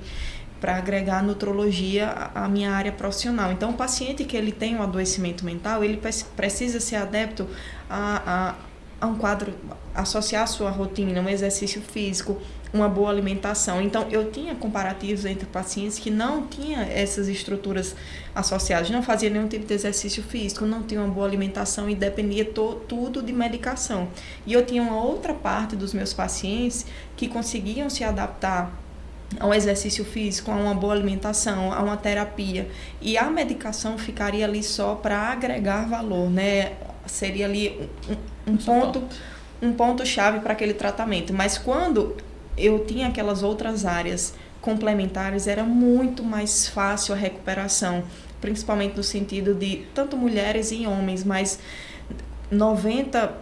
para agregar a nutrologia à minha área profissional. Então, o paciente que ele tem um adoecimento mental, ele precisa ser adepto a um quadro, associar a sua rotina, um exercício físico, uma boa alimentação. Então, eu tinha comparativos entre pacientes que não tinham essas estruturas associadas, não fazia nenhum tipo de exercício físico, não tinha uma boa alimentação e dependia tudo de medicação. E eu tinha uma outra parte dos meus pacientes que conseguiam se adaptar ao exercício físico, a uma boa alimentação, a uma terapia. E a medicação ficaria ali só para agregar valor, né? Seria ali um ponto-chave para aquele tratamento. Mas quando eu tinha aquelas outras áreas complementares, era muito mais fácil a recuperação, principalmente no sentido de tanto mulheres e homens, mas 90%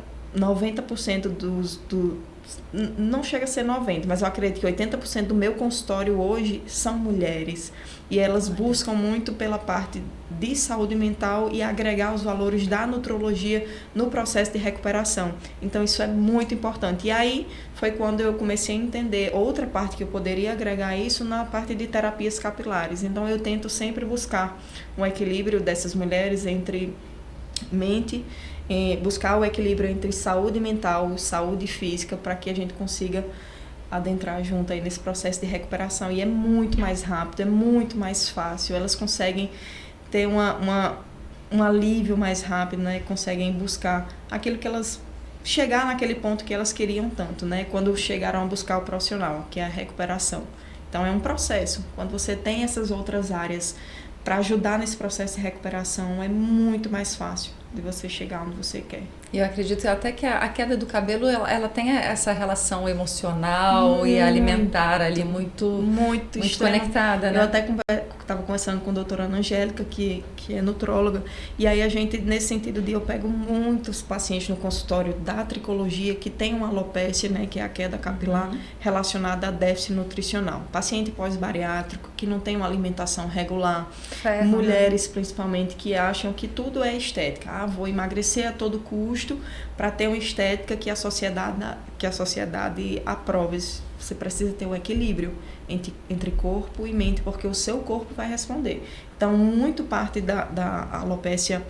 não chega a ser 90%, mas eu acredito que 80% do meu consultório hoje são mulheres. E elas buscam muito pela parte de saúde mental e agregar os valores da nutrologia no processo de recuperação. Então, isso é muito importante. E aí foi quando eu comecei a entender outra parte que eu poderia agregar isso na parte de terapias capilares. Então, eu tento sempre buscar um equilíbrio dessas mulheres entre mente, buscar o equilíbrio entre saúde mental, saúde física, para que a gente consiga adentrar junto aí nesse processo de recuperação. E é muito mais rápido, é muito mais fácil, elas conseguem ter um alívio mais rápido, né? Conseguem buscar aquilo que elas... chegar naquele ponto que elas queriam tanto, né? Quando chegaram a buscar o profissional, que é a recuperação. Então, é um processo. Quando você tem essas outras áreas para ajudar nesse processo de recuperação, é muito mais fácil. de você chegar onde você quer. E eu acredito até que a queda do cabelo, ela tem essa relação emocional e alimentar ali muito conectada, né? Eu até estava conversando com a doutora Ana Angélica, que é nutróloga, e aí a gente, nesse sentido eu pego muitos pacientes no consultório da tricologia que tem uma alopécia, né, que é a queda capilar relacionada a déficit nutricional. Paciente pós-bariátrico que não tem uma alimentação regular, mulheres principalmente que acham que tudo é estética. Vou emagrecer a todo custo para ter uma estética que a sociedade aprove. Você precisa ter um equilíbrio entre corpo e mente, porque o seu corpo vai responder. Então, muito parte da alopécia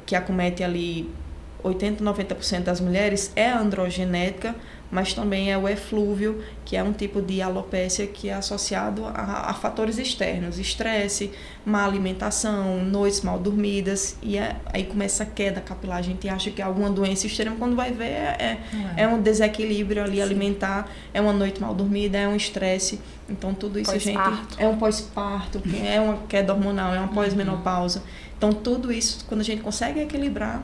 que acomete ali 80%, 90% das mulheres é androgenética, mas também é o eflúvio, que é um tipo de alopécia que é associado a fatores externos, estresse, má alimentação, noites mal dormidas, e aí começa a queda capilar. A gente acha que é alguma doença extrema, quando vai ver é um desequilíbrio ali alimentar, é uma noite mal dormida, é um estresse. Então tudo isso é um pós-parto, é uma queda hormonal, é uma pós-menopausa. Então tudo isso, quando a gente consegue equilibrar,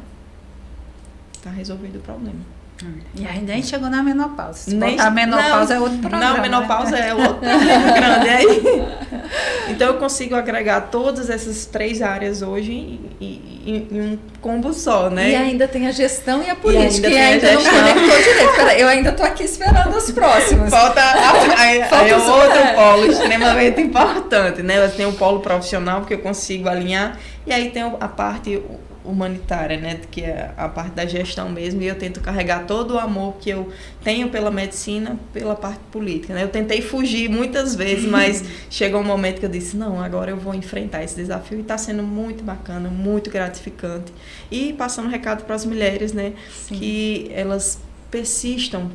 está resolvido o problema. E aí nem chegou na menopausa. Se botar a menopausa é outro problema. Não, a menopausa é outro problema grande. Aí. Então eu consigo agregar todas essas 3 áreas hoje em um combo só, né? E ainda tem a gestão e a política. E ainda não conectou direito. Pera, eu ainda tô aqui esperando os próximos. Falta é outro polo extremamente importante, né? Tem o polo profissional, porque eu consigo alinhar. E aí tem a parte humanitária, né, que é a parte da gestão mesmo, e eu tento carregar todo o amor que eu tenho pela medicina, pela parte política, né? Eu tentei fugir muitas vezes, mas chegou um momento que eu disse, não, agora eu vou enfrentar esse desafio, e está sendo muito bacana, muito gratificante, e passando um recado para as mulheres, né, que elas persistam,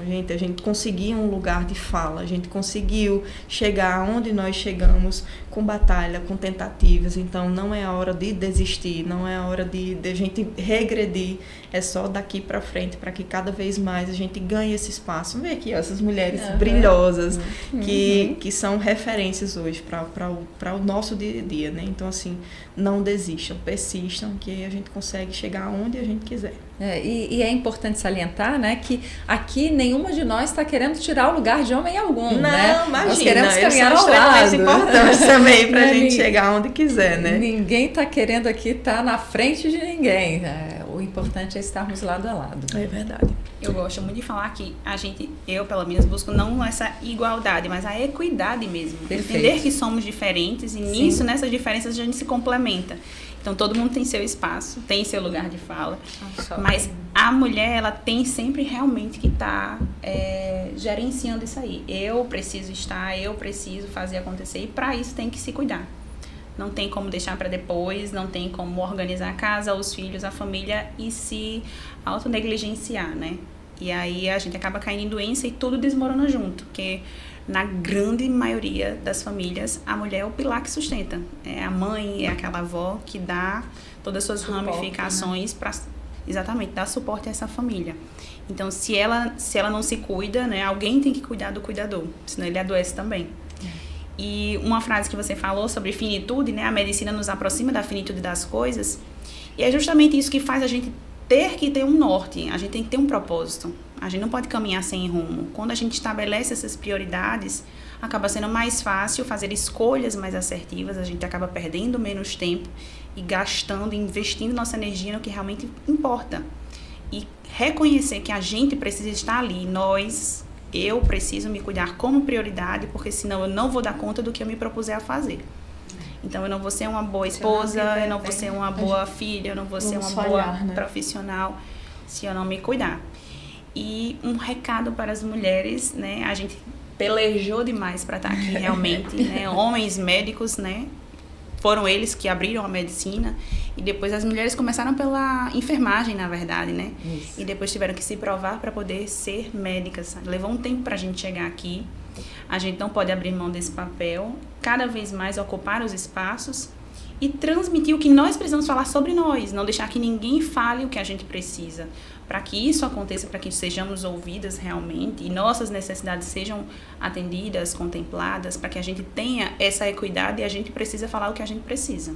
gente, a gente conseguiu um lugar de fala, a gente conseguiu chegar onde nós chegamos com batalha, com tentativas, então não é a hora de desistir, não é a hora de a gente regredir, é só daqui para frente, para que cada vez mais a gente ganhe esse espaço. Vê aqui, ó, essas mulheres brilhosas, que são referências hoje para o nosso dia a dia, né? Então, assim, não desistam, persistam, que a gente consegue chegar onde a gente quiser. E é importante salientar, né, que aqui nenhuma de nós está querendo tirar o lugar de homem algum, não, né? Imagina, nós queremos caminhar ao lado. Importantes também para a gente chegar onde quiser, né? Ninguém está querendo aqui estar na frente de ninguém. O importante é estarmos lado a lado. É verdade. Eu gosto muito de falar que eu pelo menos busco não essa igualdade, mas a equidade mesmo. Perfeito. Entender que somos diferentes e nisso, nessas diferenças, a gente se complementa. Então, todo mundo tem seu espaço, tem seu lugar de fala. Mas a mulher, ela tem sempre realmente que estar gerenciando isso aí. Eu preciso fazer acontecer. E para isso tem que se cuidar. Não tem como deixar para depois, não tem como organizar a casa, os filhos, a família e se autonegligenciar, né? E aí a gente acaba caindo em doença e tudo desmorona junto. Porque na grande maioria das famílias, a mulher é o pilar que sustenta. É a mãe, é aquela avó que dá todas as suas ramificações para exatamente dar suporte a essa família. Então, se ela não se cuida, né, alguém tem que cuidar do cuidador, senão ele adoece também. E uma frase que você falou sobre finitude, né, a medicina nos aproxima da finitude das coisas, e é justamente isso que faz a gente ter que ter um norte, a gente tem que ter um propósito. A gente não pode caminhar sem rumo. Quando a gente estabelece essas prioridades, acaba sendo mais fácil fazer escolhas mais assertivas, a gente acaba perdendo menos tempo e gastando, investindo nossa energia no que realmente importa. E reconhecer que a gente precisa estar ali, eu preciso me cuidar como prioridade, porque senão eu não vou dar conta do que eu me propuser a fazer. Então, eu não vou ser uma boa esposa, eu não vou ser uma boa filha, eu não vou ser uma boa profissional se eu não me cuidar. E um recado para as mulheres, né? A gente pelejou demais para estar aqui realmente, né? Homens médicos, né? Foram eles que abriram a medicina e depois as mulheres começaram pela enfermagem, na verdade, né? Isso. E depois tiveram que se provar para poder ser médicas. Levou um tempo para a gente chegar aqui. A gente não pode abrir mão desse papel, cada vez mais ocupar os espaços e transmitir o que nós precisamos falar sobre nós, não deixar que ninguém fale o que a gente precisa. Para que isso aconteça, para que sejamos ouvidas realmente e nossas necessidades sejam atendidas, contempladas, para que a gente tenha essa equidade, e a gente precisa falar o que a gente precisa.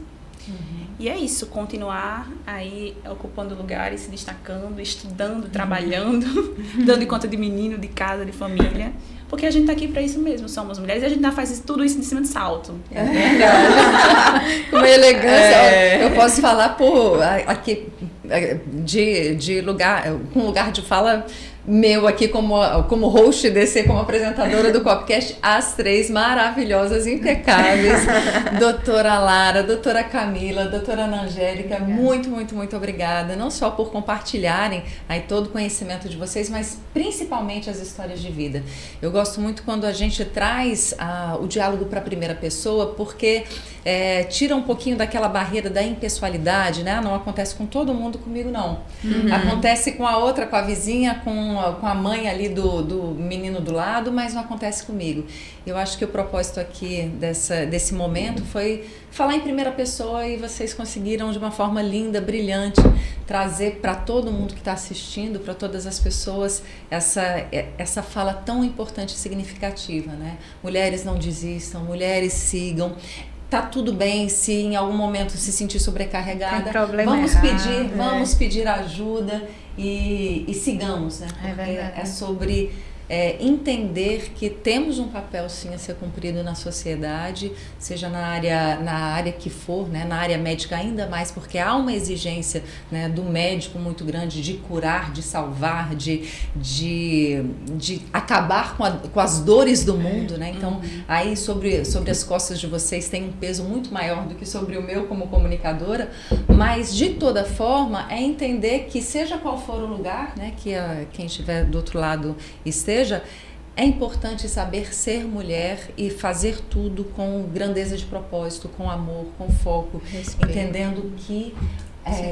E é isso, continuar aí ocupando lugares, se destacando, estudando, trabalhando, dando conta de menino, de casa, de família. Porque a gente tá aqui para isso mesmo, somos mulheres e a gente não faz tudo isso em cima de salto. É verdade. Com uma elegância. Eu posso falar aqui de lugar, com lugar de fala meu aqui como host como apresentadora do Copcast, as três maravilhosas, impecáveis, doutora Lara, doutora Camila, doutora Ana Angélica, muito, muito, muito obrigada, não só por compartilharem aí todo o conhecimento de vocês, mas principalmente as histórias de vida. Eu gosto muito quando a gente traz o diálogo para a primeira pessoa, porque tira um pouquinho daquela barreira da impessoalidade, né? Não acontece com todo mundo, comigo não. Acontece com a outra, com a vizinha, com a mãe ali do menino do lado, mas não acontece comigo. Eu acho que o propósito aqui desse momento foi falar em primeira pessoa e vocês conseguiram de uma forma linda, brilhante, trazer para todo mundo que está assistindo, para todas as pessoas, essa fala tão importante e significativa, né? Mulheres não desistam, mulheres sigam. Tá tudo bem se em algum momento se sentir sobrecarregada. Tem problema vamos pedir ajuda e sigamos, né? Porque é sobre entender que temos um papel sim a ser cumprido na sociedade, seja na área que for, né? Na área médica ainda mais, porque há uma exigência, né, do médico muito grande de curar, de salvar, de acabar com as dores do mundo, né? Então, aí sobre as costas de vocês tem um peso muito maior do que sobre o meu como comunicadora, mas de toda forma é entender que seja qual for o lugar, né, que quem estiver do outro lado esteja, é importante saber ser mulher e fazer tudo com grandeza de propósito, com amor, com foco, entendendo que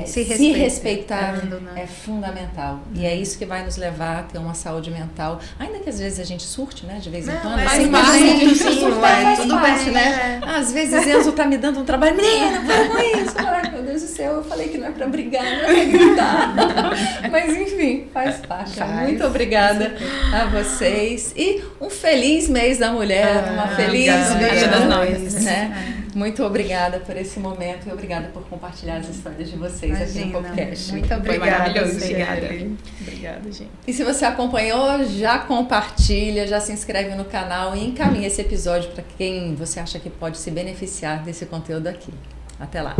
se respeitar é fundamental. E é isso que vai nos levar a ter uma saúde mental. Ainda que às vezes a gente surte, né? De vez em quando. Faz parte, tudo bem, né? Às vezes Enzo tá me dando um trabalho. Menina, para com isso. Ai, meu Deus do céu, eu falei que não é para brigar, não é para gritar. Mas enfim, faz parte. Muito obrigada a vocês. E um feliz mês da mulher. Uma feliz mês das nós. Né? Muito obrigada por esse momento e obrigada por compartilhar as histórias de vocês aqui no podcast. Muito obrigada. Foi maravilhoso. Obrigada, gente. E se você acompanhou, já compartilha, já se inscreve no canal e encaminha esse episódio para quem você acha que pode se beneficiar desse conteúdo aqui. Até lá!